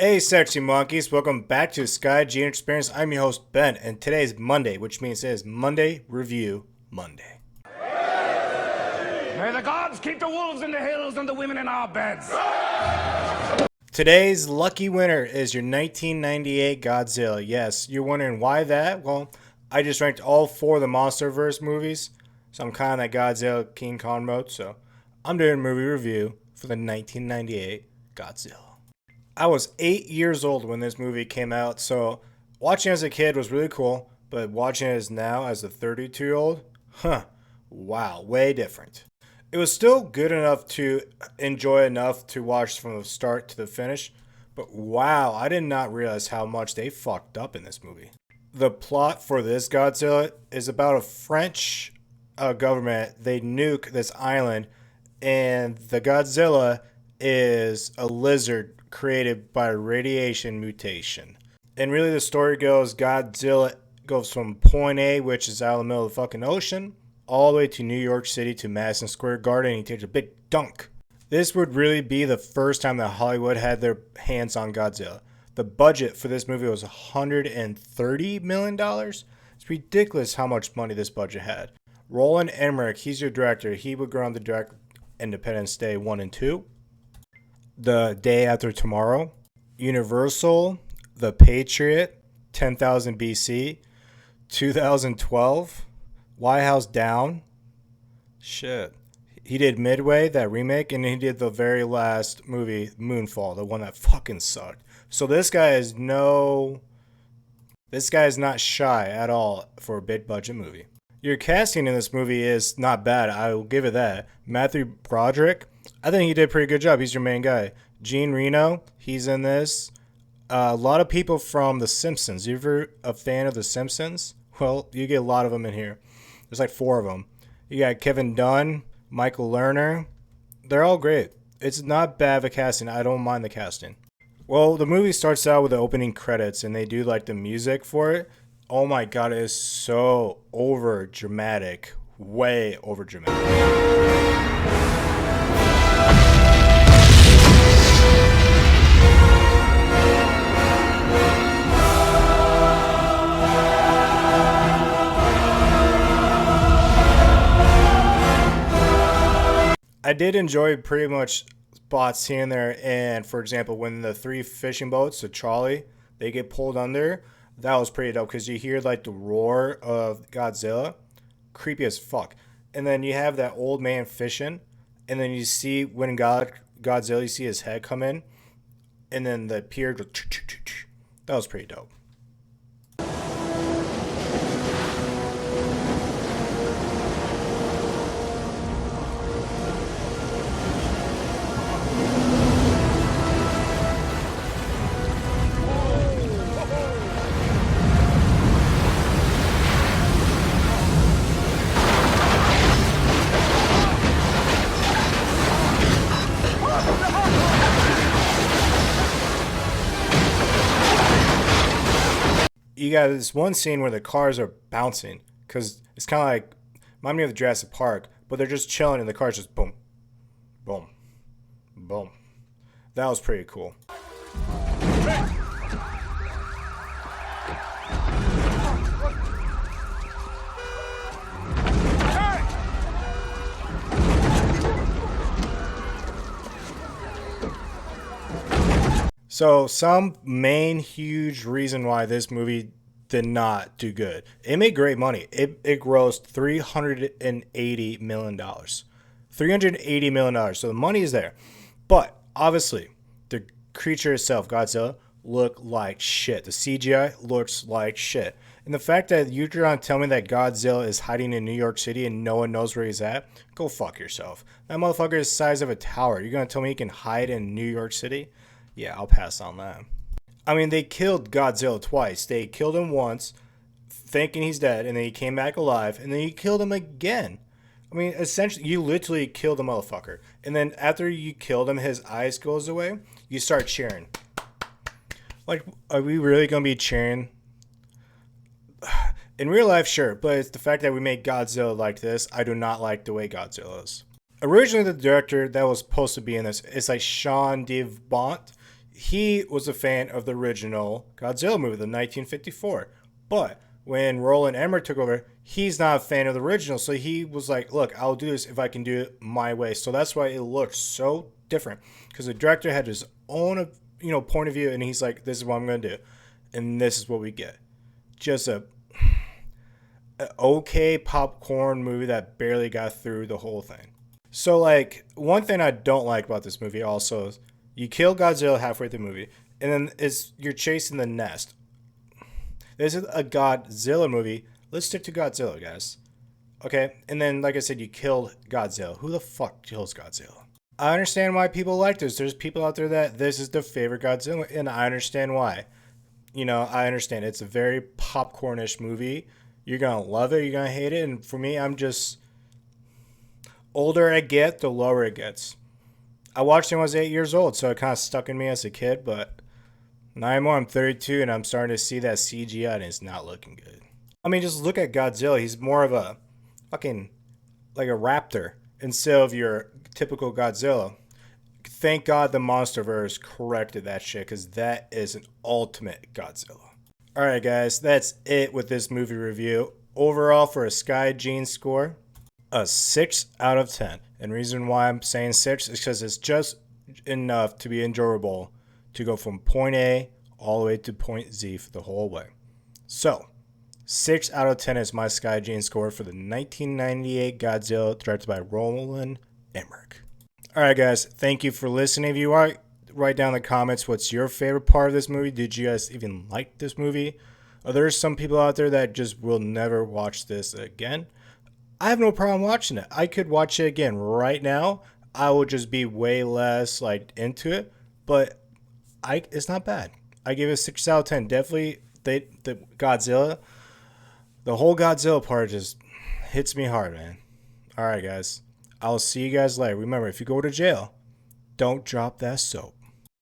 Hey sexy monkeys, welcome back to Sky Gene Experience. I'm your host Ben, and today is Monday, which means it is Monday Review Monday. May the gods keep the wolves in the hills and the women in our beds. Today's lucky winner is your 1998 Godzilla. Yes, you're wondering why that? Well, I just ranked all four of the MonsterVerse movies, so I'm kind of that Godzilla King Kong mode, so I'm doing a movie review for the 1998 Godzilla. I was 8 years old when this movie came out, so watching it as a kid was really cool, but watching it as now as a 32-year-old, wow, way different. It was still good enough to enjoy enough to watch from the start to the finish, but wow, I did not realize how much they fucked up in this movie. The plot for this Godzilla is about a French government. They nuke this island, and the Godzilla is a lizard created by radiation mutation. And really the story goes, Godzilla goes from point A, which is out in the middle of the fucking ocean, all the way to New York City to Madison Square Garden, and he takes a big dunk. This would really be the first time that Hollywood had their hands on Godzilla. The budget for this movie was $130 million. It's ridiculous how much money this budget had. Roland Emmerich, he's your director. He would go on to direct Independence Day 1 and 2. The Day After Tomorrow, Universal, The Patriot, 10,000 BC, 2012, White House Down. Shit. He did Midway, that remake, and he did the very last movie, Moonfall, the one that fucking sucked. So this guy is not shy at all for a big budget movie. Your casting in this movie is not bad, I will give it that. Matthew Broderick, I think he did a pretty good job. He's your main guy. Reno, he's in this. A lot of people from The Simpsons. You ever a fan of The Simpsons? Well, you get a lot of them in here. There's like 4 of them. You got Kevin Dunn, Michael Lerner. They're all great. It's not bad of a casting. I don't mind the casting. Well, the movie starts out with the opening credits, and they do like the music for it. Oh my god, it is so over dramatic. Way over dramatic. I did enjoy pretty much spots here and there, and for example, when the 3 fishing boats, the trolley, they get pulled under, that was pretty dope because you hear like the roar of Godzilla, creepy as fuck. And then you have that old man fishing, and then you see when Godzilla, you see his head come in, and then the pier goes, that was pretty dope. You got this one scene where the cars are bouncing because it's kind of like, remind me of the Jurassic Park, but they're just chilling and the cars just boom, boom, boom. That was pretty cool. So some main huge reason why this movie did not do good. It made great money. It grossed $380 million. $380 million. So the money is there. But obviously, the creature itself, Godzilla, looked like shit. The CGI looks like shit. And the fact that you're trying to tell me that Godzilla is hiding in New York City and no one knows where he's at, go fuck yourself. That motherfucker is the size of a tower. You're going to tell me he can hide in New York City? Yeah, I'll pass on that. I mean, they killed Godzilla twice. They killed him once, thinking he's dead, and then he came back alive, and then you killed him again. I mean, essentially, you literally killed the motherfucker. And then after you killed him, his eyes goes away, you start cheering. Like, are we really going to be cheering? In real life, sure, but it's the fact that we made Godzilla like this. I do not like the way Godzilla is. Originally, the director that was supposed to be in this is like Sean Devont. he was a fan of the original Godzilla movie, the 1954. But when Roland Emmerich took over, he's not a fan of the original. So he was like, look, I'll do this if I can do it my way. So that's why it looks so different. Because the director had his own, point of view, and he's like, this is what I'm going to do. And this is what we get. Just a okay popcorn movie that barely got through the whole thing. So, like, one thing I don't like about this movie also is you kill Godzilla halfway through the movie, and then you're chasing the nest. This is a Godzilla movie. Let's stick to Godzilla, guys. Okay? And then, like I said, you killed Godzilla. Who the fuck kills Godzilla? I understand why people like this. There's people out there that this is their favorite Godzilla, and I understand why. I understand. It's a very popcornish movie. You're going to love it. You're going to hate it. And for me, I'm just... older I get, the lower it gets. I watched it when I was 8 years old, so it kind of stuck in me as a kid, but now I'm 32, and I'm starting to see that CGI, and it's not looking good. I mean, just look at Godzilla. He's more of a fucking... like a raptor instead of your typical Godzilla. Thank God the MonsterVerse corrected that shit, because that is an ultimate Godzilla. Alright guys, that's it with this movie review. Overall, for a Sky Gene score, a 6 out of 10. And the reason why I'm saying 6 is because it's just enough to be enjoyable to go from point A all the way to point Z for the whole way. So, 6 out of 10 is my Sky Gene score for the 1998 Godzilla, directed by Roland Emmerich. Alright guys, thank you for listening. If you are, write down in the comments what's your favorite part of this movie. Did you guys even like this movie? Are there some people out there that just will never watch this again? I have no problem watching it. I could watch it again right now. I will just be way less into it, but it's not bad. I give it a 6 out of 10. Definitely, the Godzilla, the whole Godzilla part just hits me hard, man. All right, guys. I'll see you guys later. Remember, if you go to jail, don't drop that soap.